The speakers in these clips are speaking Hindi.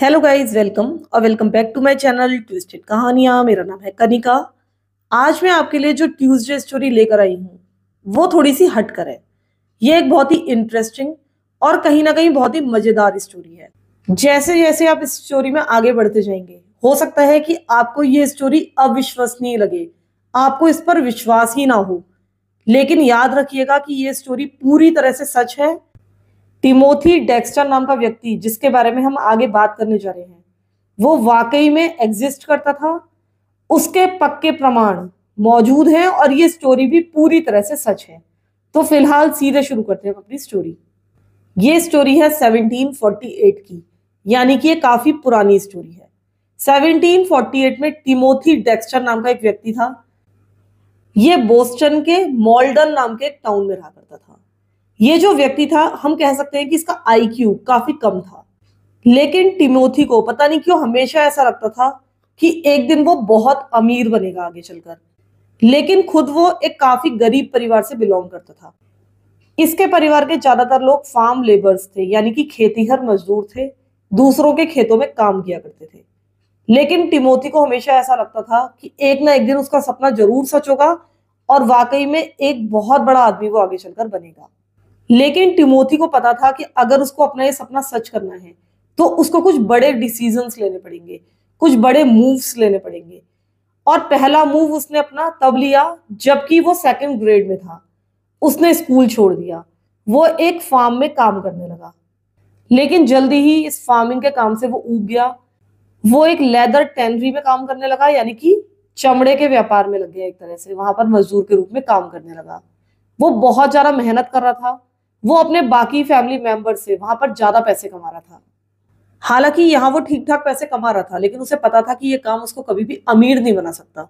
हेलो गाइस, वेलकम और welcome back to my channel twisted कहानियां। मेरा नाम है कनिका। आज मैं आपके लिए जो ट्यूसडे स्टोरी लेकर आई हूँ वो थोड़ी सी हटकर है। ये एक बहुत ही इंटरेस्टिंग और कहीं ना कहीं बहुत ही मजेदार स्टोरी है। जैसे जैसे आप इस स्टोरी में आगे बढ़ते जाएंगे, हो सकता है कि आपको ये स्टोरी अविश्वसनीय लगे, आपको इस पर विश्वास ही ना हो। लेकिन याद रखिएगा कि ये स्टोरी पूरी तरह से सच है। टिमोथी डेक्स्टर नाम का व्यक्ति जिसके बारे में हम आगे बात करने जा रहे हैं, वो वाकई में एग्जिस्ट करता था। उसके पक्के प्रमाण मौजूद हैं और ये स्टोरी भी पूरी तरह से सच है। तो फिलहाल सीधे शुरू करते हैं अपनी स्टोरी। ये स्टोरी है 1748 की, यानी कि ये काफी पुरानी स्टोरी है। 1748 में टिमोथी डेक्स्टर नाम का एक व्यक्ति था। ये बोस्टन के मॉल्डन नाम के एक टाउन में रहा करता था। ये जो व्यक्ति था, हम कह सकते हैं कि इसका आईक्यू काफी कम था। लेकिन टिमोथी को पता नहीं क्यों हमेशा ऐसा लगता था कि एक दिन वो बहुत अमीर बनेगा आगे चलकर। लेकिन खुद वो एक काफी गरीब परिवार से बिलोंग करता था। इसके परिवार के ज्यादातर लोग फार्म लेबर्स थे, यानी कि खेतीहर मजदूर थे, दूसरों के खेतों में काम किया करते थे। लेकिन टिमोथी को हमेशा ऐसा लगता था कि एक ना एक दिन उसका सपना जरूर सच होगा और वाकई में एक बहुत बड़ा आदमी वो आगे चलकर बनेगा। लेकिन टिमोथी को पता था कि अगर उसको अपना ये सपना सच करना है तो उसको कुछ बड़े डिसीजंस लेने पड़ेंगे, कुछ बड़े मूव्स लेने पड़ेंगे। और पहला मूव उसने अपना तब लिया जबकि वो सेकंड ग्रेड में था। उसने स्कूल छोड़ दिया, वो एक फार्म में काम करने लगा। लेकिन जल्दी ही इस फार्मिंग के काम से वो ऊब गया। वो एक लेदर टैनरी में काम करने लगा, यानी कि चमड़े के व्यापार में लग गया। एक तरह से वहां पर मजदूर के रूप में काम करने लगा। वो बहुत ज्यादा मेहनत कर रहा था। वो अपने बाकी फैमिली मेंबर से वहां पर ज्यादा पैसे कमा रहा था। हालांकि यहाँ वो ठीक ठाक पैसे कमा रहा था, लेकिन उसे पता था कि ये काम उसको कभी भी अमीर नहीं बना सकता।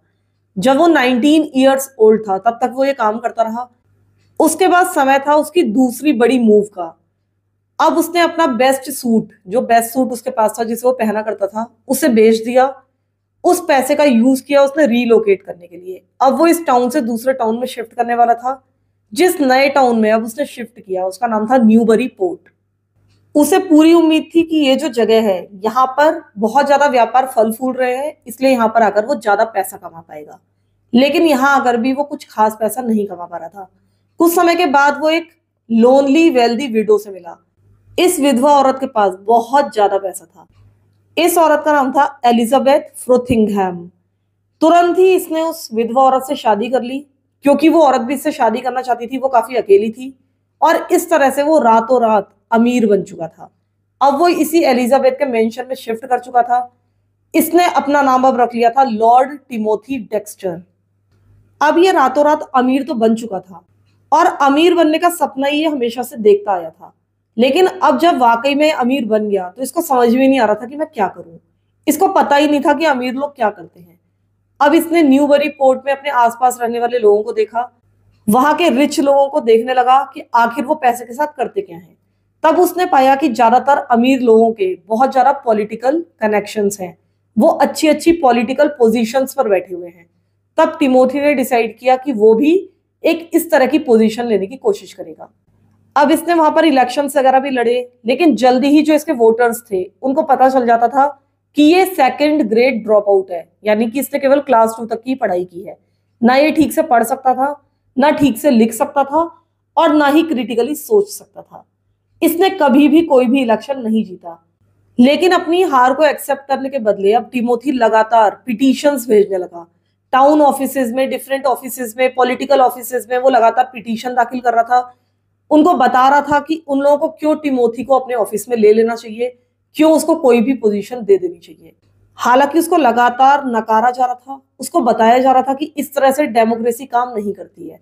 जब वो 19 ईयर्स ओल्ड था तब तक वो ये काम करता रहा। उसके बाद समय था उसकी दूसरी बड़ी मूव का। अब उसने अपना बेस्ट सूट, जो बेस्ट सूट उसके पास था जिसे वो पहना करता था, उसे बेच दिया। उस पैसे का यूज किया उसने रीलोकेट करने के लिए। अब वो इस टाउन से दूसरे टाउन में शिफ्ट करने वाला था। जिस नए टाउन में अब उसने शिफ्ट किया उसका नाम था न्यूबरी पोर्ट। उसे पूरी उम्मीद थी कि ये जो जगह है यहाँ पर बहुत ज्यादा व्यापार फल फूल रहे हैं, इसलिए यहाँ पर आकर वो ज्यादा पैसा कमा पाएगा। लेकिन यहाँ आकर भी वो कुछ खास पैसा नहीं कमा पा रहा था। कुछ समय के बाद वो एक लोनली वेल्दी विडो से मिला। इस विधवा औरत के पास बहुत ज्यादा पैसा था। इस औरत का नाम था एलिजाबेथ फ्रोथिंगहैम। तुरंत ही इसने उस विधवा औरत से शादी कर ली, क्योंकि वो औरत भी इससे शादी करना चाहती थी। वो काफी अकेली थी और इस तरह से वो रातों रात अमीर बन चुका था। अब वो इसी एलिजाबेथ के मेंशन में शिफ्ट कर चुका था। इसने अपना नाम अब रख लिया था लॉर्ड टिमोथी डेक्स्टर। अब ये रातों रात अमीर तो बन चुका था और अमीर बनने का सपना ये हमेशा से देखता आया था। लेकिन अब जब वाकई में अमीर बन गया तो इसको समझ में नहीं आ रहा था कि मैं क्या करूं। इसको पता ही नहीं था कि अमीर लोग क्या करते हैं। अब इसने न्यूबरी पोर्ट में अपने आसपास रहने वाले लोगों को देखा। वहां के रिच लोगों को देखने लगा कि आखिर वो पैसे के साथ करते क्या हैं। तब उसने पाया कि ज्यादातर अमीर लोगों के बहुत ज्यादा पॉलिटिकल कनेक्शंस हैं। वो अच्छी अच्छी पॉलिटिकल पोजीशंस पर बैठे हुए हैं। तब टिमोथी ने डिसाइड किया कि वो भी एक इस तरह की पोजीशन लेने की कोशिश करेगा। अब इसने वहां पर इलेक्शंस वगैरह भी लड़े, लेकिन जल्दी ही जो इसके वोटर्स थे उनको पता चल जाता था कि ये सेकंड ग्रेड ड्रॉप आउट है, यानी कि इसने केवल क्लास 2 तक की पढ़ाई की है। ना ये ठीक से पढ़ सकता था, ना ठीक से लिख सकता था और ना ही क्रिटिकली सोच सकता था। इसने कभी भी कोई भी इलेक्शन नहीं जीता। लेकिन अपनी हार को एक्सेप्ट करने के बदले अब टिमोथी लगातार पिटीशंस भेजने लगा। टाउन ऑफिसेज में, डिफरेंट ऑफिसेज में, पॉलिटिकल ऑफिसेज में वो लगातार पिटीशन दाखिल कर रहा था। उनको बता रहा था कि उन लोगों को क्यों टिमोथी को अपने ऑफिस में ले लेना चाहिए, क्यों उसको कोई भी पोजीशन दे देनी चाहिए। हालांकि उसको लगातार नकारा जा रहा था। उसको बताया जा रहा था कि इस तरह से डेमोक्रेसी काम नहीं करती है।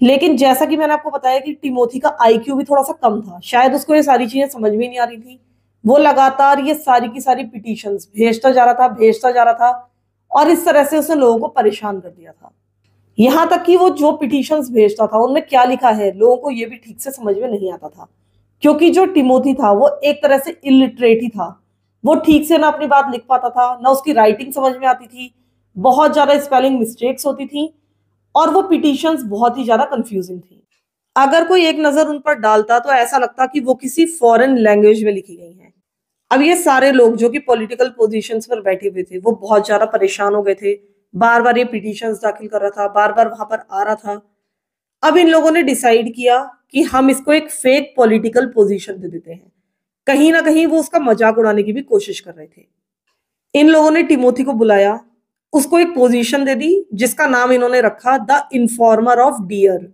लेकिन जैसा कि मैंने आपको बताया कि टिमोथी का आईक्यू भी थोड़ा सा कम था, शायद उसको ये सारी चीजें समझ में नहीं आ रही थी। वो लगातार ये सारी की सारी पिटीशंस भेजता जा रहा था, भेजता जा रहा था और इस तरह से उसने लोगों को परेशान कर दिया था। यहाँ तक कि वो जो पिटीशंस भेजता था उनमें क्या लिखा है लोगों को ये भी ठीक से समझ में नहीं आता था, क्योंकि जो टिमोथी था वो एक तरह से इलिटरेट ही था। वो ठीक से ना अपनी बात लिख पाता था, ना उसकी राइटिंग समझ में आती थी। बहुत ज्यादा स्पेलिंग मिस्टेक्स होती थी और वो पिटीशंस बहुत ही ज्यादा कंफ्यूजिंग थी। अगर कोई एक नजर उन पर डालता तो ऐसा लगता कि वो किसी फॉरेन लैंग्वेज में लिखी गई हैं। अब ये सारे लोग जो कि पॉलिटिकल पोजीशंस पर बैठे हुए थे वो बहुत ज्यादा परेशान हो गए थे। बार बार ये पिटीशंस दाखिल कर रहा था, बार बार वहां पर आ रहा था। अब इन लोगों ने डिसाइड किया कि हम इसको एक फेक पॉलिटिकल पोजीशन दे देते हैं। कहीं ना कहीं वो उसका मजाक उड़ाने की भी कोशिश कर रहे थे। इन लोगों ने टिमोथी को बुलाया, उसको एक पोजीशन दे दी जिसका नाम इन्होंने रखा द इन्फॉर्मर ऑफ डियर,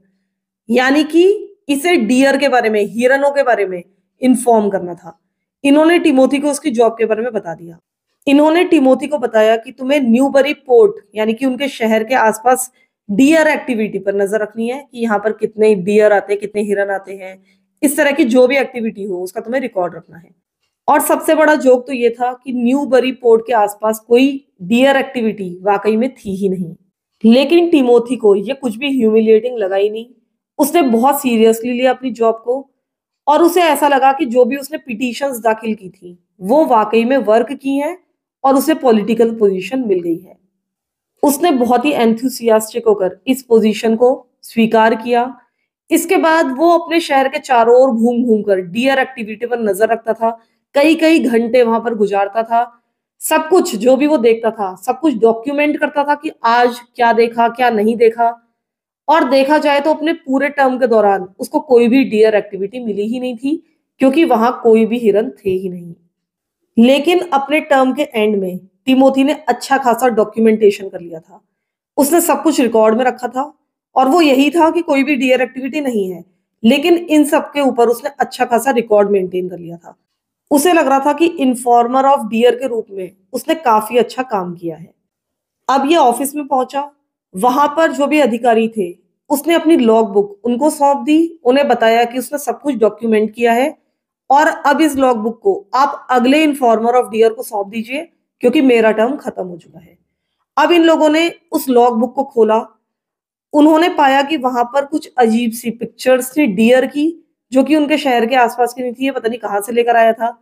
यानी कि इसे डियर के बारे में, हिरणों के बारे में इन्फॉर्म करना था। इन्होंने टिमोथी को उसकी जॉब के बारे में बता दिया। इन्होंने टिमोथी को बताया कि तुम्हें न्यूबरी पोर्ट यानी कि उनके शहर के आसपास डियर एक्टिविटी पर नजर रखनी है कि यहाँ पर कितने डियर आते हैं, कितने हिरन आते हैं। इस तरह की जो भी एक्टिविटी हो उसका तुम्हें रिकॉर्ड रखना है। और सबसे बड़ा जोक तो ये था कि न्यूबरी पोर्ट के आसपास कोई डियर एक्टिविटी वाकई में थी ही नहीं। लेकिन टिमोथी को ये कुछ भी ह्यूमिलिएटिंग लगा ही नहीं। उसने बहुत सीरियसली लिया अपनी जॉब को, और उसे ऐसा लगा कि जो भी उसने पिटीशंस दाखिल की थी वो वाकई में वर्क की हैं और उसे पॉलिटिकल पोजीशन मिल गई है। उसने बहुत ही एंथुसियास्टिक होकर इस पोजीशन को स्वीकार किया। इसके बाद वो अपने शहर के चारों ओर घूम घूम कर डियर एक्टिविटी पर नजर रखता था। कई कई घंटे वहां पर गुजारता था। सब कुछ जो भी वो देखता था सब कुछ डॉक्यूमेंट करता था कि आज क्या देखा, क्या नहीं देखा। और देखा जाए तो अपने पूरे टर्म के दौरान उसको कोई भी डियर एक्टिविटी मिली ही नहीं थी, क्योंकि वहां कोई भी हिरन थे ही नहीं। लेकिन अपने टर्म के एंड में टिमोथी ने अच्छा खासा डॉक्यूमेंटेशन कर लिया था। उसने सब कुछ रिकॉर्ड में रखा था, और वो यही था कि कोई भी डियर एक्टिविटी नहीं है। लेकिन इन सब के ऊपर उसने अच्छा खासा रिकॉर्ड मेंटेन कर लिया था। उसे लग रहा था कि इन्फॉर्मर ऑफ डियर के रूप में उसने काफी अच्छा काम किया है। अब ये ऑफिस में पहुंचा। वहां पर जो भी अधिकारी थे उसने अपनी लॉग बुक उनको सौंप दी। उन्हें बताया कि उसने सब कुछ डॉक्यूमेंट किया है, और अब इस लॉग बुक को आप अगले इन्फॉर्मर ऑफ डियर को सौंप दीजिए, क्योंकि मेरा टर्म खत्म हो चुका है। अब इन लोगों ने उस लॉग बुक को खोला। उन्होंने पाया कि वहां पर कुछ अजीब सी पिक्चर्स थी डियर की, जो कि उनके शहर के आसपास की नहीं थी। ये पता नहीं कहाँ से लेकर आया था।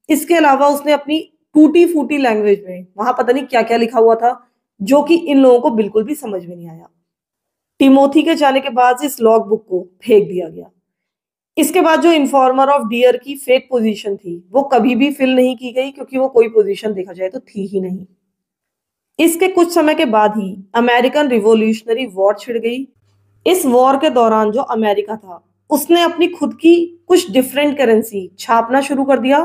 इसके अलावा उसने अपनी टूटी फूटी लैंग्वेज में वहां पता नहीं क्या क्या लिखा हुआ था, जो कि इन लोगों को बिल्कुल भी समझ में नहीं आया। टिमोथी के जाने के बाद इस लॉग बुक को फेंक दिया गया। इसके बाद जो इन्फॉर्मर ऑफ डियर की फेक पोजीशन थी वो कभी भी फिल नहीं की गई, क्योंकि वो कोई पोजीशन देखा जाए तो थी ही नहीं। इसके कुछ समय के बाद ही अमेरिकन रिवॉल्यूशनरी वॉर छिड़ गई। इस वॉर के दौरान जो अमेरिका था उसने अपनी खुद की कुछ डिफरेंट करेंसी छापना शुरू कर दिया,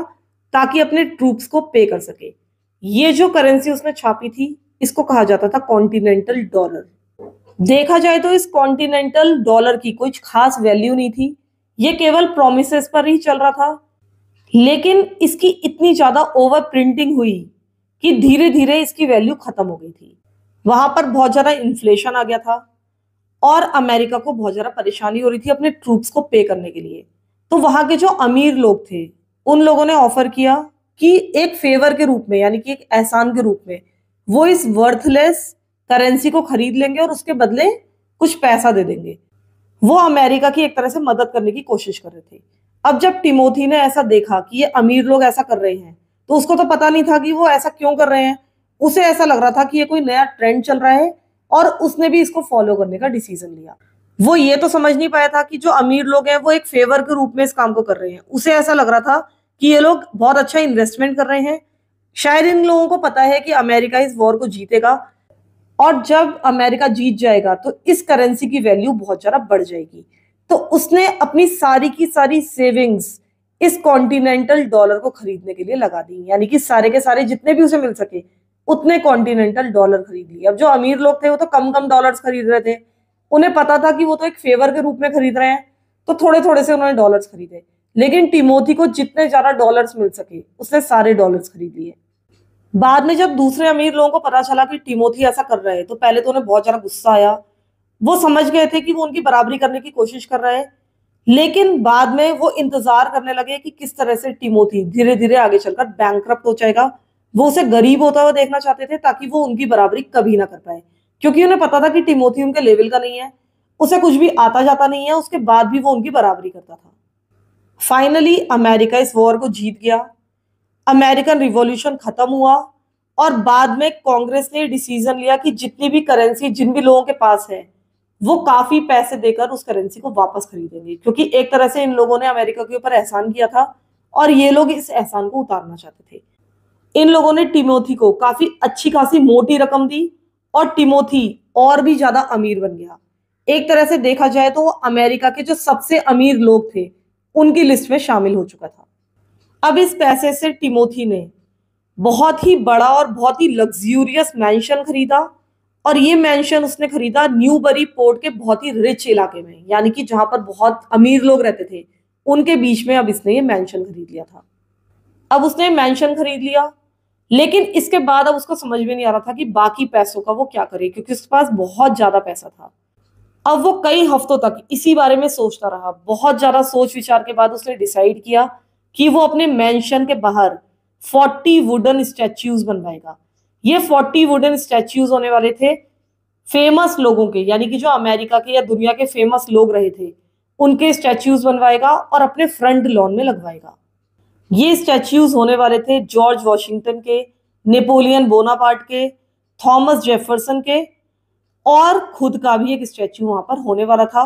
ताकि अपने ट्रूप्स को पे कर सके। ये जो करेंसी उसने छापी थी इसको कहा जाता था कॉन्टिनेंटल डॉलर। देखा जाए तो इस कॉन्टिनेंटल डॉलर की कुछ खास वैल्यू नहीं थी। ये केवल प्रोमिसेस पर ही चल रहा था। लेकिन इसकी इतनी ज्यादा ओवर प्रिंटिंग हुई कि धीरे धीरे इसकी वैल्यू खत्म हो गई थी। वहां पर बहुत ज्यादा इन्फ्लेशन आ गया था, और अमेरिका को बहुत ज्यादा परेशानी हो रही थी अपने ट्रूप्स को पे करने के लिए। तो वहां के जो अमीर लोग थे उन लोगों ने ऑफर किया कि एक फेवर के रूप में, यानी कि एक एहसान के रूप में, वो इस वर्थलेस करेंसी को खरीद लेंगे और उसके बदले कुछ पैसा दे देंगे। वो अमेरिका की एक तरह से मदद करने की कोशिश कर रहे थे। अब जब टिमोथी ने ऐसा देखा कि ये अमीर लोग ऐसा कर रहे हैं, तो उसको तो पता नहीं था कि वो ऐसा क्यों कर रहे हैं। उसे ऐसा लग रहा था कि ये कोई नया ट्रेंड चल रहा है, और उसने भी इसको फॉलो करने का डिसीजन लिया। वो ये तो समझ नहीं पाया था कि जो अमीर लोग हैं वो एक फेवर के रूप में इस काम को कर रहे हैं। उसे ऐसा लग रहा था कि ये लोग बहुत अच्छा इन्वेस्टमेंट कर रहे हैं। शायद इन लोगों को पता है कि अमेरिका इस वॉर को जीतेगा, और जब अमेरिका जीत जाएगा तो इस करेंसी की वैल्यू बहुत ज्यादा बढ़ जाएगी। तो उसने अपनी सारी की सारी सेविंग्स इस कॉन्टिनेंटल डॉलर को खरीदने के लिए लगा दी, यानी कि सारे के सारे जितने भी उसे मिल सके उतने कॉन्टिनेंटल डॉलर खरीद लिए। अब जो अमीर लोग थे वो तो कम कम डॉलर्स खरीद रहे थे। उन्हें पता था कि वो तो एक फेवर के रूप में खरीद रहे हैं, तो थोड़े थोड़े से उन्होंने डॉलर्स खरीदे। लेकिन टिमोथी को जितने ज्यादा डॉलर्स मिल सके उसने सारे डॉलर्स खरीद लिए। बाद में जब दूसरे अमीर लोगों को पता चला कि टिमोथी ऐसा कर रहा है, तो पहले तो उन्हें बहुत ज्यादा गुस्सा आया। वो समझ गए थे कि वो उनकी बराबरी करने की कोशिश कर रहा है। लेकिन बाद में वो इंतजार करने लगे कि किस तरह से टिमोथी धीरे धीरे आगे चलकर बैंकक्रप्ट हो जाएगा। वो उसे गरीब होता हुआ देखना चाहते थे, ताकि वो उनकी बराबरी कभी ना कर पाए, क्योंकि उन्हें पता था कि टिमोथी उनके लेवल का नहीं है, उसे कुछ भी आता जाता नहीं है। उसके बाद भी वो उनकी बराबरी करता था। फाइनली अमेरिका इस वॉर को जीत गया। अमेरिकन रिवॉल्यूशन खत्म हुआ, और बाद में कांग्रेस ने डिसीजन लिया कि जितनी भी करेंसी जिन भी लोगों के पास है वो काफी पैसे देकर उस करेंसी को वापस खरीदेंगे, क्योंकि एक तरह से इन लोगों ने अमेरिका के ऊपर एहसान किया था और ये लोग इस एहसान को उतारना चाहते थे। इन लोगों ने टिमोथी को काफी अच्छी खासी मोटी रकम दी और टिमोथी और भी ज्यादा अमीर बन गया। एक तरह से देखा जाए तो वो अमेरिका के जो सबसे अमीर लोग थे उनकी लिस्ट में शामिल हो चुका था। अब इस पैसे से टिमोथी ने बहुत ही बड़ा और बहुत ही लग्जूरियस मैंशन खरीदा और ये मैंशन उसने खरीदा न्यूबरी पोर्ट के बहुत ही रिच इलाके में, यानी कि जहां पर बहुत अमीर लोग रहते थे उनके बीच में अब इसने ये मैंशन खरीद लिया था। अब उसने मैंशन खरीद लिया, लेकिन इसके बाद अब उसको समझ में नहीं आ रहा था कि बाकी पैसों का वो क्या करे, क्योंकि उसके पास बहुत ज्यादा पैसा था। अब वो कई हफ्तों तक इसी बारे में सोचता रहा। बहुत ज्यादा सोच विचार के बाद उसने डिसाइड किया कि वो अपने मेंशन के बाहर 40 वुडन स्टैच्यूज बनवाएगा। ये 40 वुडन स्टैच्यूज होने वाले थे फेमस लोगों के, यानी कि जो अमेरिका के या दुनिया के फेमस लोग रहे थे उनके स्टैच्यूज बनवाएगा और अपने फ्रंट लॉन में लगवाएगा। ये स्टैच्यूज होने वाले थे जॉर्ज वॉशिंगटन के, नेपोलियन बोनापार्ट के, थॉमस जेफरसन के, और खुद का भी एक स्टैच्यू वहां पर होने वाला था।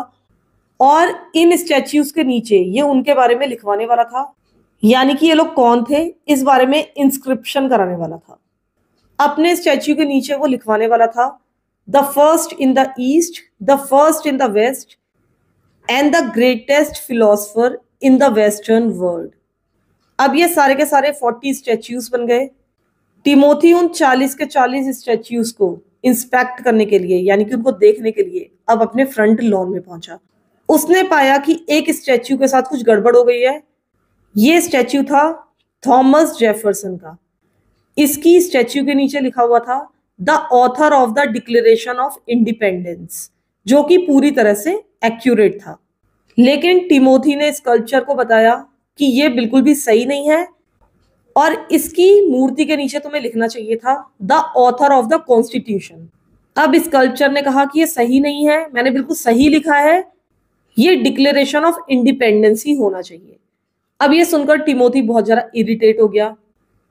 और इन स्टैच्यूज के नीचे ये उनके बारे में लिखवाने वाला था, यानी कि ये लोग कौन थे इस बारे में इंस्क्रिप्शन कराने वाला था। अपने स्टैच्यू के नीचे वो लिखवाने वाला था the first in the east, the first in the west and the greatest philosopher in the western world. अब ये सारे के सारे 40 स्टैच्यूज बन गए। टिमोथी उन 40 के 40 स्टैच्यूज को इंस्पेक्ट करने के लिए, यानी कि उनको देखने के लिए अब अपने फ्रंट लॉन में पहुंचा। उसने पाया कि एक स्टैच्यू के साथ कुछ गड़बड़ हो गई है। ये स्टैच्यू था थॉमस जेफरसन का। इसकी स्टैच्यू के नीचे लिखा हुआ था the author of the declaration of independence, जो कि पूरी तरह से एक्यूरेट था। लेकिन टिमोथी ने स्कल्पचर को बताया कि ये बिल्कुल भी सही नहीं है और इसकी मूर्ति के नीचे तुम्हें लिखना चाहिए था the author of the constitution. अब स्कल्पचर ने कहा कि ये सही नहीं है, मैंने बिल्कुल सही लिखा है, ये डिक्लेरेशन ऑफ इंडिपेंडेंस ही होना चाहिए। अब ये सुनकर टिमोथी बहुत ज्यादा इरिटेट हो गया।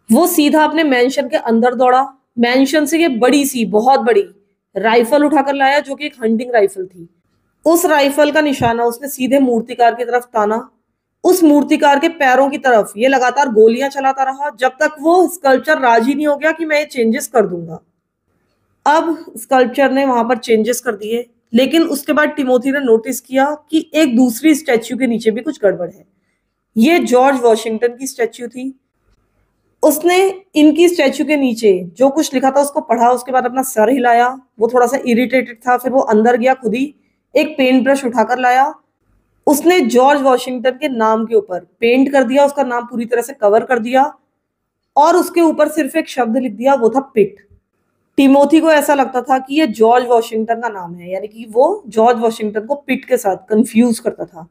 वो सीधा अपने मैंशन के अंदर दौड़ा। मैंशन से ये बड़ी सी बहुत बड़ी राइफल उठाकर लाया, जो कि एक हंटिंग राइफल थी। उस राइफल का निशाना उसने सीधे मूर्तिकार की तरफ ताना। उस मूर्तिकार के पैरों की तरफ ये लगातार गोलियां चलाता रहा जब तक वो स्कल्पचर राजी नहीं हो गया कि मैं ये चेंजेस कर दूंगा। अब स्कल्पचर ने वहां पर चेंजेस कर दिए, लेकिन उसके बाद टिमोथी ने नोटिस किया कि एक दूसरी स्टैच्यू के नीचे भी कुछ गड़बड़ है। ये जॉर्ज वॉशिंगटन की स्टैच्यू थी। उसने इनकी स्टैच्यू के नीचे जो कुछ लिखा था उसको पढ़ा, उसके बाद अपना सर हिलाया। वो थोड़ा सा इरिटेटेड था, फिर वो अंदर गया, खुद ही एक पेंट ब्रश उठाकर लाया। उसने जॉर्ज वॉशिंगटन के नाम के ऊपर पेंट कर दिया, उसका नाम पूरी तरह से कवर कर दिया और उसके ऊपर सिर्फ एक शब्द लिख दिया, वो था पिट। टिमोथी को ऐसा लगता था कि ये जॉर्ज वॉशिंगटन का नाम है, यानी कि वो जॉर्ज वॉशिंगटन को पिट के साथ कंफ्यूज करता था।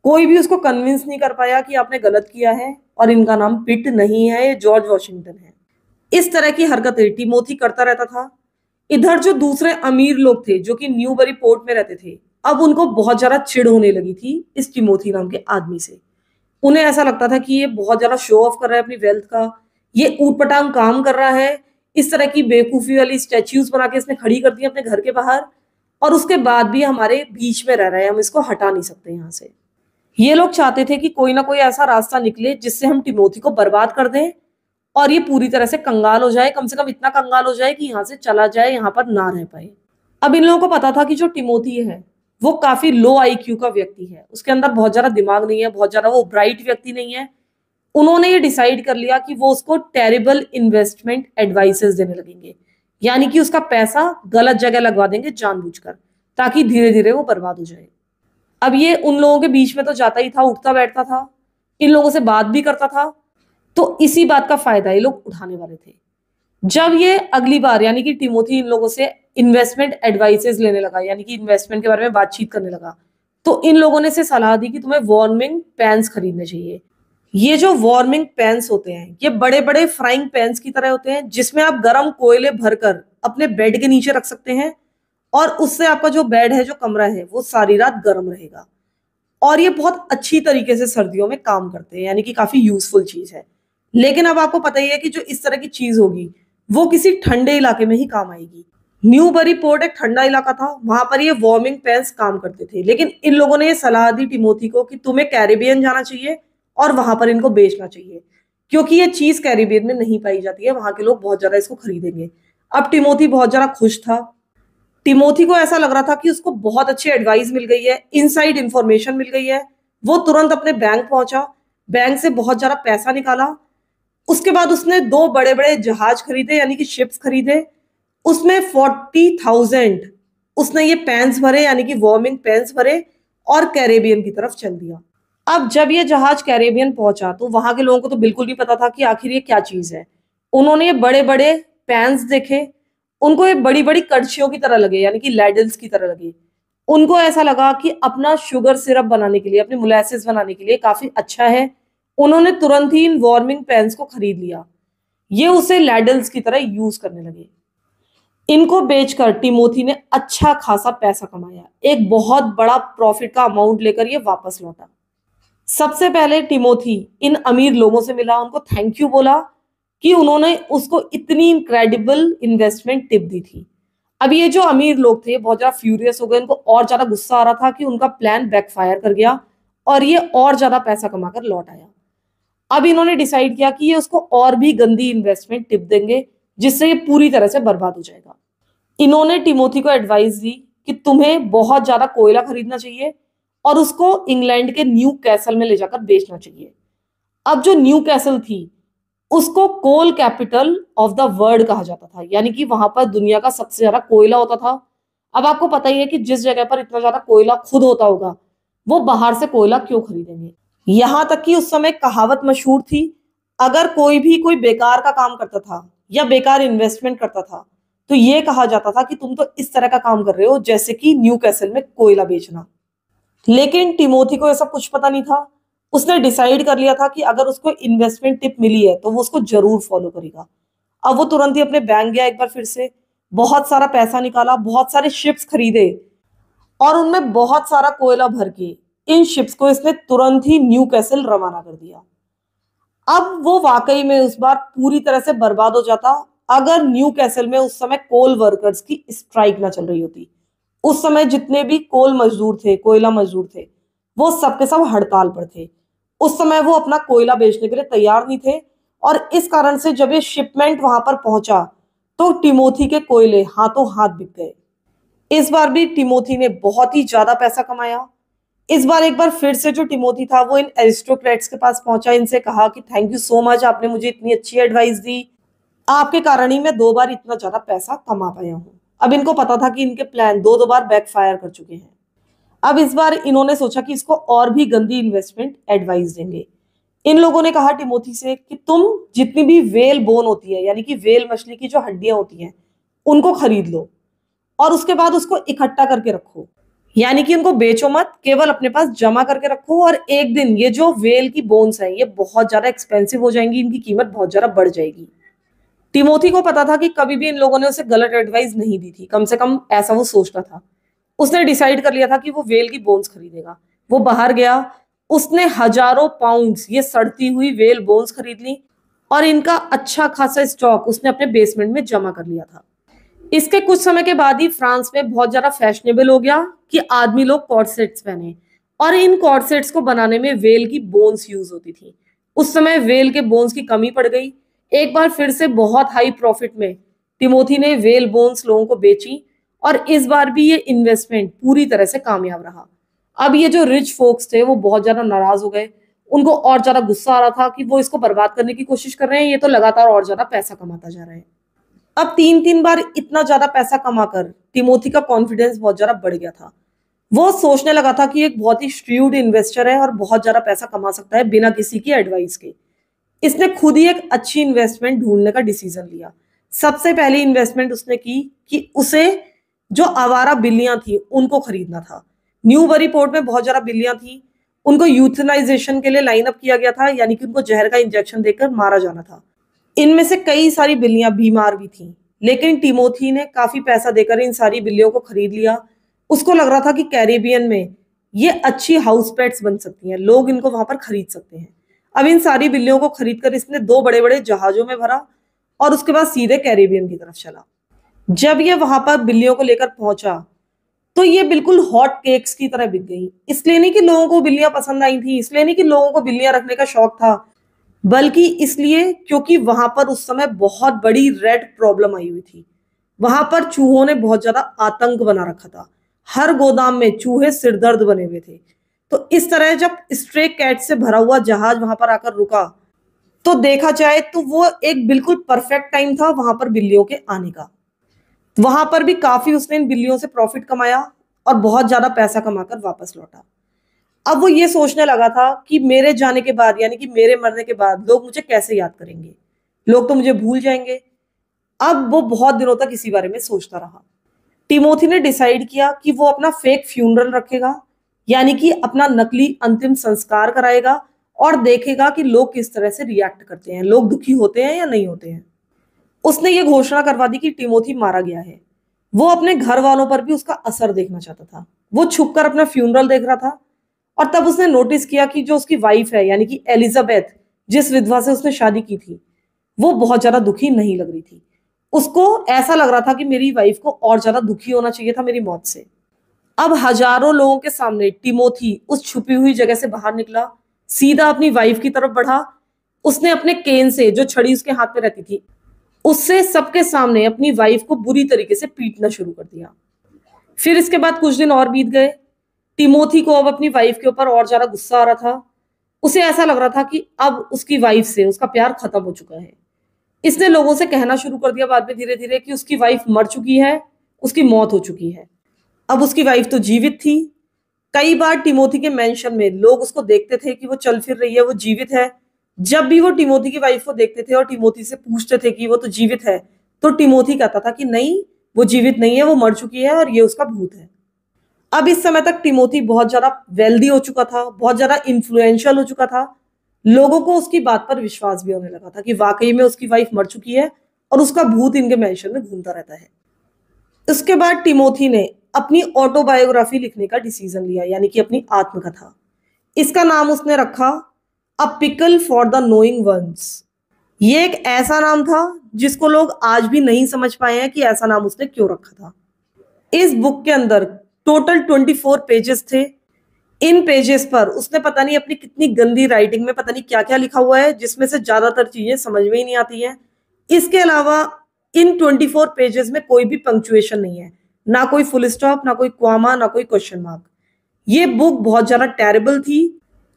कोई भी उसको कन्विंस नहीं कर पाया कि आपने गलत किया है और इनका नाम पिट नहीं है, ये जॉर्ज वॉशिंगटन है। इस तरह की हरकतें टिमोथी करता रहता था। इधर जो दूसरे अमीर लोग थे जो कि न्यूबरी पोर्ट में रहते थे, अब उनको बहुत ज्यादा चिढ़ होने लगी थी इस टिमोथी नाम के आदमी से। उन्हें ऐसा लगता था कि ये बहुत ज्यादा शो ऑफ कर रहा है अपनी वेल्थ का, ये ऊटपटांग काम कर रहा है। इस तरह की बेवकूफी वाली स्टैच्यूज बना के इसने खड़ी कर दी अपने घर के बाहर, और उसके बाद भी हमारे बीच में रह रहा है, हम इसको हटा नहीं सकते यहाँ से। ये लोग चाहते थे कि कोई ना कोई ऐसा रास्ता निकले जिससे हम टिमोथी को बर्बाद कर दें और ये पूरी तरह से कंगाल हो जाए, कम से कम इतना कंगाल हो जाए कि यहाँ से चला जाए, यहाँ पर ना रह पाए। अब इन लोगों को पता था कि जो टिमोथी है वो काफी लो आईक्यू का व्यक्ति है, उसके अंदर बहुत ज्यादा दिमाग नहीं है, बहुत ज्यादा वो ब्राइट व्यक्ति नहीं है। उन्होंने ये डिसाइड कर लिया कि वो उसको टेरिबल इन्वेस्टमेंट एडवाइसेस देने लगेंगे, यानी कि उसका पैसा गलत जगह लगवा देंगे जानबूझकर, ताकि धीरे धीरे वो बर्बाद हो जाए। अब ये उन लोगों के बीच में तो जाता ही था, उठता बैठता था, इन लोगों से बात भी करता था, तो इसी बात का फायदा ये लोग उठाने वाले थे। जब ये अगली बार, यानी कि टिमोथी इन लोगों से इन्वेस्टमेंट एडवाइसेस लेने लगा, यानी कि इन्वेस्टमेंट के बारे में बातचीत करने लगा, तो इन लोगों ने इसे सलाह दी कि तुम्हें वार्मिंग पैन्स खरीदने चाहिए। ये जो वार्मिंग पैन्स होते हैं ये बड़े बड़े फ्राइंग पैन्स की तरह होते हैं, जिसमें आप गर्म कोयले भरकर अपने बेड के नीचे रख सकते हैं और उससे आपका जो बेड है, जो कमरा है, वो सारी रात गर्म रहेगा। और ये बहुत अच्छी तरीके से सर्दियों में काम करते हैं, यानी कि काफी यूजफुल चीज है। लेकिन अब आपको पता ही है कि जो इस तरह की चीज होगी वो किसी ठंडे इलाके में ही काम आएगी। न्यूबरी पोर्ट एक ठंडा इलाका था, वहां पर ये वार्मिंग पैन्स काम करते थे। लेकिन इन लोगों ने ये सलाह दी टिमोथी को कि तुम्हें कैरिबियन जाना चाहिए और वहां पर इनको बेचना चाहिए, क्योंकि ये चीज कैरिबियन में नहीं पाई जाती है, वहां के लोग बहुत ज्यादा इसको खरीदेंगे। अब टिमोथी बहुत ज्यादा खुश था। टिमोथी को ऐसा लग रहा था कि उसको बहुत अच्छी एडवाइस मिल गई है, इनसाइड इंफॉर्मेशन मिल गई है। वो तुरंत अपने बैंक पहुंचा, बैंक से बहुत ज्यादा पैसा निकाला। उसके बाद उसने 2 बड़े बड़े जहाज खरीदे, यानी कि शिप्स खरीदे। उसमें 40,000 उसने ये पैंस भरे, यानी कि वार्मिंग पैंस भरे, और कैरेबियन की तरफ चल दिया। अब जब ये जहाज कैरेबियन पहुंचा तो वहां के लोगों को तो बिल्कुल नहीं पता था कि आखिर ये क्या चीज है। उन्होंने ये बड़े बड़े पैंस देखे, उनको ये बड़ी बड़ी कड़छियों की तरह लगे, यानी कि लैडल्स की तरह लगे। उनको ऐसा लगा कि अपना शुगर सिरप बनाने के लिए, अपनी मोलेसेस बनाने के लिए काफी अच्छा है। उन्होंने तुरंत ही इन वार्मिंग पैंस को खरीद लिया। ये उसे लैडल्स की तरह यूज करने लगे। इनको बेचकर टिमोथी ने अच्छा खासा पैसा कमाया, एक बहुत बड़ा प्रॉफिट का अमाउंट लेकर ये वापस लौटा। सबसे पहले टिमोथी इन अमीर लोगों से मिला, उनको थैंक यू बोला कि उन्होंने उसको इतनी इनक्रेडिबल इन्वेस्टमेंट टिप दी थी। अब ये जो अमीर लोग थे बहुत ज्यादा फ्यूरियस हो गए, उनको और ज्यादा गुस्सा आ रहा था कि उनका प्लान बैकफायर कर गया और ये और ज्यादा पैसा कमाकर लौट आया। अब इन्होंने डिसाइड किया कि ये उसको और भी गंदी इन्वेस्टमेंट टिप देंगे, जिससे ये पूरी तरह से बर्बाद हो जाएगा। इन्होंने टिमोथी को एडवाइस दी कि तुम्हें बहुत ज्यादा कोयला खरीदना चाहिए और उसको इंग्लैंड के न्यू कैसल में ले जाकर बेचना चाहिए। अब जो न्यू कैसल थी उसको कोल कैपिटल ऑफ द वर्ल्ड कहा जाता था, यानी कि वहां पर दुनिया का सबसे ज्यादा कोयला होता था। अब आपको पता ही है कि जिस जगह पर इतना ज्यादा कोयला खुद होता होगा, वो बाहर से कोयला क्यों खरीदेंगे। यहां तक कि उस समय कहावत मशहूर थी, अगर कोई भी कोई बेकार का काम करता था या बेकार इन्वेस्टमेंट करता था तो ये कहा जाता था कि तुम तो इस तरह का काम कर रहे हो जैसे कि न्यू कैसल में कोयला बेचना। लेकिन टिमोथी को ऐसा कुछ पता नहीं था। उसने डिसाइड कर लिया था कि अगर उसको इन्वेस्टमेंट टिप मिली है तो वो उसको जरूर फॉलो करेगा। अब वो तुरंत ही अपने बैंक गया, एक बार फिर से बहुत सारा पैसा निकाला, बहुत सारे शिप्स खरीदे और उनमें बहुत सारा कोयला भर के इन शिप्स को इसने तुरंत ही न्यू कैसल रवाना कर दिया। अब वो वाकई में उस बार पूरी तरह से बर्बाद हो जाता अगर न्यू कैसल में उस समय कोल वर्कर्स की स्ट्राइक ना चल रही होती। उस समय जितने भी कोल मजदूर थे, कोयला मजदूर थे, वो सबके सब हड़ताल पर थे। उस समय वो अपना कोयला बेचने के लिए तैयार नहीं थे और इस कारण से जब ये शिपमेंट वहां पर पहुंचा तो टिमोथी के कोयले हाथों हाथ बिक गए। इस बार भी टिमोथी ने बहुत ही ज्यादा पैसा कमाया। इस बार एक बार फिर से जो टिमोथी था वो इन एरिस्टोक्रेट्स के पास पहुंचा, इनसे कहा कि थैंक यू सो मच, आपने मुझे इतनी अच्छी एडवाइस दी, आपके कारण ही मैं 2 बार इतना ज्यादा पैसा कमा पाया हूँ। अब इनको पता था कि इनके प्लान दो दो बार बैकफायर कर चुके हैं। अब इस बार इन्होंने सोचा कि इसको और भी गंदी इन्वेस्टमेंट एडवाइस देंगे। इन लोगों ने कहा टिमोथी से कि तुम जितनी भी वेल बोन होती है, यानी कि वेल मछली की जो हड्डियां होती हैं, उनको खरीद लो और उसके बाद उसको इकट्ठा करके रखो, यानी कि उनको बेचो मत, केवल अपने पास जमा करके रखो। और एक दिन ये जो वेल की बोन्स हैं ये बहुत ज्यादा एक्सपेंसिव हो जाएंगी, इनकी कीमत बहुत ज्यादा बढ़ जाएगी। टिमोथी को पता था कि कभी भी इन लोगों ने उसे गलत एडवाइस नहीं दी थी, कम से कम ऐसा वो सोचता था। उसने डिसाइड कर लिया था कि वो वेल की बोन्स खरीदेगा। वो बाहर गया, उसने हजारों पाउंड्स ये सड़ती हुई वेल बोन्स खरीद ली और इनका अच्छा खासा स्टॉक उसने अपने बेसमेंट में जमा कर लिया था। इसके कुछ समय के बाद ही फ्रांस में बहुत ज्यादा फैशनेबल हो गया कि आदमी लोग कॉर्सेट्स पहने और इन कॉर्सेट्स को बनाने में वेल की बोन्स यूज होती थी। उस समय वेल के बोन्स की कमी पड़ गई। एक बार फिर से बहुत हाई प्रॉफिट में टिमोथी ने वेल बोन्स लोगों को बेची और इस बार भी ये इन्वेस्टमेंट पूरी तरह से कामयाब रहा। अब ये जो रिच फोक्स थे वो बहुत ज्यादा नाराज हो गए, उनको और ज्यादा गुस्सा आ रहा था कि वो इसको बर्बाद करने की कोशिश कर रहे हैं, ये तो लगातार और ज्यादा पैसा कमाता जा रहा है। अब 3 बार इतना ज्यादा पैसा कमाकर टिमोथी का कॉन्फिडेंस बहुत ज्यादा बढ़ गया था। वो सोचने लगा था कि एक बहुत ही श्रीव्ड इन्वेस्टर है और बहुत ज्यादा पैसा कमा सकता है बिना किसी की एडवाइस के। इसने खुद ही एक अच्छी इन्वेस्टमेंट ढूंढने का डिसीजन लिया। सबसे पहली इन्वेस्टमेंट उसने की कि उसे जो आवारा बिल्लियां थी उनको खरीदना था। न्यूबरी पोर्ट में बहुत ज्यादा बिल्लियां थी, उनको यूथनाइजेशन के लिए लाइन अप किया गया था, यानी कि उनको जहर का इंजेक्शन देकर मारा जाना था। इनमें से कई सारी बिल्लियां बीमार भी थीं, लेकिन टिमोथी ने काफी पैसा देकर इन सारी बिल्लियों को खरीद लिया। उसको लग रहा था कि कैरेबियन में ये अच्छी हाउस पेट्स बन सकती हैं, लोग इनको वहां पर खरीद सकते हैं। अब इन सारी बिल्लियों को खरीदकर इसने 2 बड़े-बड़े जहाजों में भरा और उसके बाद सीधे कैरेबियन की तरफ चला। जब ये वहां पर बिल्लियों को लेकर पहुंचा तो ये बिल्कुल हॉट केक्स की तरह बिक गई। इसलिए नहीं कि लोगों को बिल्लियां पसंद आई थी, इसलिए नहीं कि लोगों को बिल्लियां रखने का शौक था, बल्कि इसलिए क्योंकि वहां पर उस समय बहुत बड़ी रेड प्रॉब्लम आई हुई थी। वहां पर चूहों ने बहुत ज्यादा आतंक बना रखा था। हर गोदाम में चूहे सिरदर्द बने हुए थे। तो इस तरह जब स्ट्रे कैट से भरा हुआ जहाज वहां पर आकर रुका, तो देखा जाए तो वो एक बिल्कुल परफेक्ट टाइम था वहां पर बिल्लियों के आने का। वहां पर भी काफी उसने इन बिल्लियों से प्रॉफिट कमाया और बहुत ज्यादा पैसा कमाकर वापस लौटा। अब वो ये सोचने लगा था कि मेरे जाने के बाद, यानी कि मेरे मरने के बाद, लोग मुझे कैसे याद करेंगे, लोग तो मुझे भूल जाएंगे। अब वो बहुत दिनों तक इसी बारे में सोचता रहा। टिमोथी ने डिसाइड किया कि वो अपना फेक फ्यूनरल रखेगा, यानी कि अपना नकली अंतिम संस्कार कराएगा और देखेगा कि लोग किस तरह से रिएक्ट करते हैं, लोग दुखी होते हैं या नहीं होते हैं। उसने ये घोषणा करवा दी कि टिमोथी मारा गया है। वो अपने घर वालों पर भी उसका असर देखना चाहता था। वो छुपकर अपना फ्यूनरल देख रहा था और तब उसने नोटिस किया कि जो उसकी वाइफ है, यानी कि एलिजाबेथ, जिस विधवा से उसने शादी की थी, वो बहुत ज्यादा दुखी नहीं लग रही थी। उसको ऐसा लग रहा था कि मेरी वाइफ को और ज्यादा दुखी होना चाहिए था मेरी मौत से। अब हजारों लोगों के सामने टिमोथी उस छुपी हुई जगह से बाहर निकला, सीधा अपनी वाइफ की तरफ बढ़ा। उसने अपने केन से, जो छड़ी उसके हाथ में रहती थी, उससे सबके सामने अपनी वाइफ को बुरी तरीके से पीटना शुरू कर दिया। फिर इसके बाद कुछ दिन और बीत गए। टिमोथी को अब अपनी वाइफ के ऊपर और ज्यादा गुस्सा आ रहा था। उसे ऐसा लग रहा था कि अब उसकी वाइफ से उसका प्यार खत्म हो चुका है। इसने लोगों से कहना शुरू कर दिया बाद में धीरे धीरे कि उसकी वाइफ मर चुकी है, उसकी मौत हो चुकी है। अब उसकी वाइफ तो जीवित थी। कई बार टिमोथी के मेंशन में लोग उसको देखते थे कि वो चल फिर रही है, वो जीवित है। जब भी वो टिमोथी की वाइफ को देखते थे और टिमोथी से पूछते थे कि वो तो जीवित है, तो टिमोथी कहता था कि नहीं, वो जीवित नहीं है, वो मर चुकी है और ये उसका भूत है। अब इस समय तक टिमोथी बहुत ज्यादा वेल्दी हो चुका था, बहुत ज्यादा इन्फ्लुएंशियल हो चुका था। लोगों को उसकी बात पर विश्वास भी होने लगा था कि वाकई में उसकी वाइफ मर चुकी है और उसका भूत इनके मेंशन में घूमता रहता है। उसके बाद टिमोथी ने अपनी ऑटोबायोग्राफी लिखने का डिसीजन लिया, यानी कि अपनी आत्मकथा। इसका नाम उसने रखा a pickle for the knowing ones. ये एक ऐसा नाम था जिसको लोग आज भी नहीं समझ पाए हैं कि ऐसा नाम उसने क्यों रखा था। इस बुक के अंदर टोटल 24 पेजेस थे। इन पेजेस पर उसने पता नहीं अपनी कितनी गंदी राइटिंग में पता नहीं क्या क्या लिखा हुआ है, जिसमें से ज्यादातर चीजें समझ में ही नहीं आती हैं। इसके अलावा इन 24 पेजेस में कोई भी पंक्चुएशन नहीं है, ना कोई फुल स्टॉप, ना कोई क्वामा, ना कोई क्वेश्चन मार्क। ये बुक बहुत ज्यादा टेरेबल थी,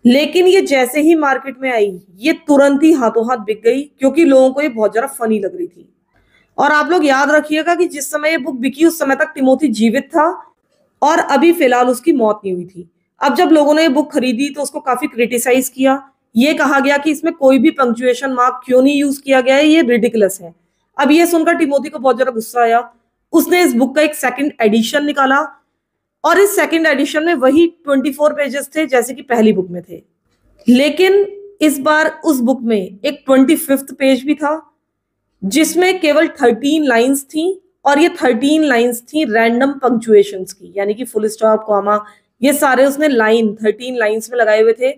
लेकिन ये जैसे ही मार्केट में आई, ये तुरंत ही हाथों हाथ बिक गई, क्योंकि लोगों को ये बहुत ज्यादा फनी लग रही थी। और आप लोग याद रखिएगा कि जिस समय ये बुक बिकी उस समय तक टिमोथी जीवित था और अभी फिलहाल उसकी मौत नहीं हुई थी। अब जब लोगों ने ये बुक खरीदी तो उसको काफी क्रिटिसाइज किया। ये कहा गया कि इसमें कोई भी पंक्चुएशन मार्क क्यों नहीं यूज किया गया है, ये रिडिकुलस है। अब ये सुनकर टिमोथी को बहुत ज्यादा गुस्सा आया। उसने इस बुक का एक सेकंड एडिशन निकाला और इस सेकंड एडिशन में वही 24 पेजेस थे जैसे कि पहली बुक में थे, लेकिन इस बार उस बुक में एक 25th पेज भी था जिसमें केवल 13 लाइंस थी और ये 13 लाइंस थी रैंडम पंक्चुएशंस की, यानी कि फुल स्टॉप, कॉमा, ये सारे उसने लाइन 13 लाइंस में लगाए हुए थे।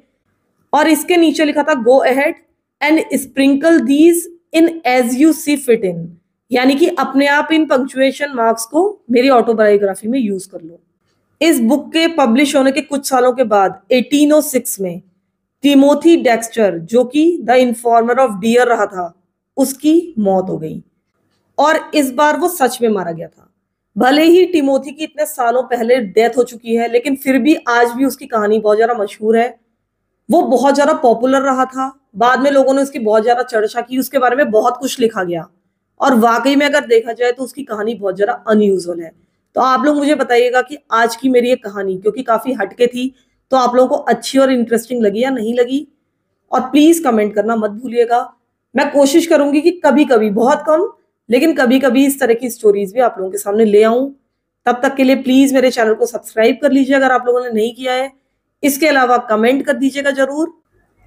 और इसके नीचे लिखा था go ahead and sprinkle these in as you see fit in, यानी कि अपने आप इन पंक्चुएशन मार्क्स को मेरी ऑटोबायोग्राफी में यूज कर लो। इस बुक के पब्लिश होने के कुछ सालों के बाद 1806 में टिमोथी डेक्स्टर, जो कि द इन्फॉर्मर ऑफ डियर रहा था, उसकी मौत हो गई और इस बार वो सच में मारा गया था। भले ही टिमोथी की इतने सालों पहले डेथ हो चुकी है, लेकिन फिर भी आज भी उसकी कहानी बहुत ज्यादा मशहूर है। वो बहुत ज्यादा पॉपुलर रहा था, बाद में लोगों ने उसकी बहुत ज्यादा चर्चा की, उसके बारे में बहुत कुछ लिखा गया और वाकई में अगर देखा जाए तो उसकी कहानी बहुत ज्यादा अनयूजुअल है। तो आप लोग मुझे बताइएगा कि आज की मेरी ये कहानी, क्योंकि काफी हटके थी, तो आप लोगों को अच्छी और इंटरेस्टिंग लगी या नहीं लगी। और प्लीज कमेंट करना मत भूलिएगा। मैं कोशिश करूंगी कि कभी कभी, बहुत कम लेकिन कभी कभी, इस तरह की स्टोरीज भी आप लोगों के सामने ले आऊं। तब तक के लिए प्लीज मेरे चैनल को सब्सक्राइब कर लीजिए अगर आप लोगों ने नहीं किया है। इसके अलावा कमेंट कर दीजिएगा जरूर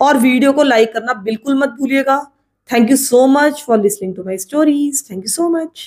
और वीडियो को लाइक करना बिल्कुल मत भूलिएगा। Thank you so much for listening to my stories. Thank you so much.